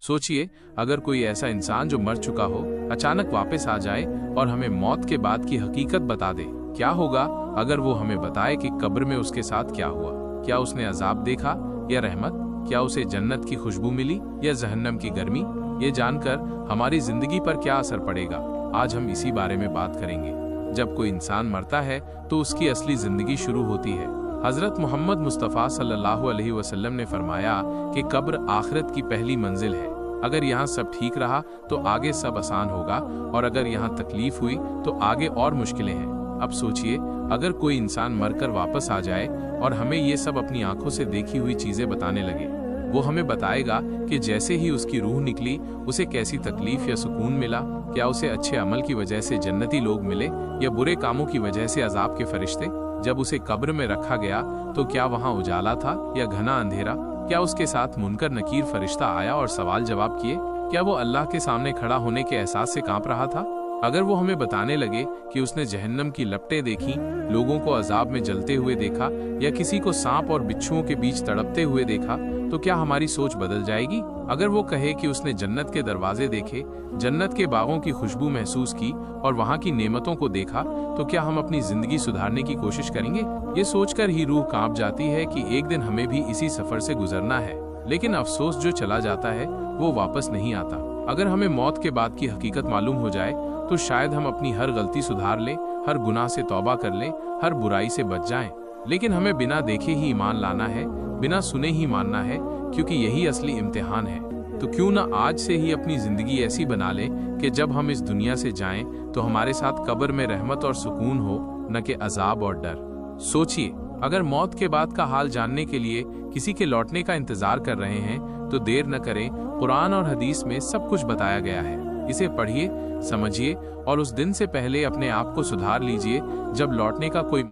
सोचिए, अगर कोई ऐसा इंसान जो मर चुका हो अचानक वापस आ जाए और हमें मौत के बाद की हकीकत बता दे, क्या होगा? अगर वो हमें बताए कि कब्र में उसके साथ क्या हुआ, क्या उसने अजाब देखा या रहमत, क्या उसे जन्नत की खुशबू मिली या जहन्नम की गर्मी, ये जानकर हमारी जिंदगी पर क्या असर पड़ेगा, आज हम इसी बारे में बात करेंगे। जब कोई इंसान मरता है तो उसकी असली जिंदगी शुरू होती है। हजरत मोहम्मद मुस्तफ़ा सल्लल्लाहु अलैहि वसल्लम ने फरमाया कि कब्र आखिरत की पहली मंजिल है। अगर यहाँ सब ठीक रहा तो आगे सब आसान होगा, और अगर यहाँ तकलीफ हुई तो आगे और मुश्किलें हैं। अब सोचिए, अगर कोई इंसान मरकर वापस आ जाए और हमें ये सब अपनी आंखों से देखी हुई चीजें बताने लगे। वो हमें बताएगा कि जैसे ही उसकी रूह निकली उसे कैसी तकलीफ या सुकून मिला, क्या उसे अच्छे अमल की वजह से जन्नती लोग मिले या बुरे कामों की वजह से अजाब के फरिश्ते। जब उसे कब्र में रखा गया तो क्या वहाँ उजाला था या घना अंधेरा, क्या उसके साथ मुनकर नकीर फरिश्ता आया और सवाल जवाब किए, क्या वो अल्लाह के सामने खड़ा होने के एहसास से कांप रहा था? अगर वो हमें बताने लगे कि उसने जहन्नम की लपटें देखी, लोगों को अजाब में जलते हुए देखा या किसी को सांप और बिच्छुओं के बीच तड़पते हुए देखा, तो क्या हमारी सोच बदल जाएगी? अगर वो कहे कि उसने जन्नत के दरवाजे देखे, जन्नत के बागों की खुशबू महसूस की और वहाँ की नेमतों को देखा, तो क्या हम अपनी जिंदगी सुधारने की कोशिश करेंगे? ये सोचकर ही रूह कांप जाती है कि एक दिन हमें भी इसी सफर से गुजरना है। लेकिन अफसोस, जो चला जाता है वो वापस नहीं आता। अगर हमें मौत के बाद की हकीकत मालूम हो जाए तो शायद हम अपनी हर गलती सुधार लें, हर गुनाह से तौबा कर लें, हर बुराई से बच जाएं। लेकिन हमें बिना देखे ही ईमान लाना है, बिना सुने ही मानना है, क्योंकि यही असली इम्तिहान है। तो क्यों ना आज से ही अपनी जिंदगी ऐसी बना लें कि जब हम इस दुनिया से जाएं तो हमारे साथ कब्र में रहमत और सुकून हो, न कि अजाब और डर। सोचिए, अगर मौत के बाद का हाल जानने के लिए किसी के लौटने का इंतजार कर रहे हैं तो देर न करें, कुरान और हदीस में सब कुछ बताया गया है। इसे पढ़िए, समझिए और उस दिन से पहले अपने आप को सुधार लीजिए जब लौटने का कोई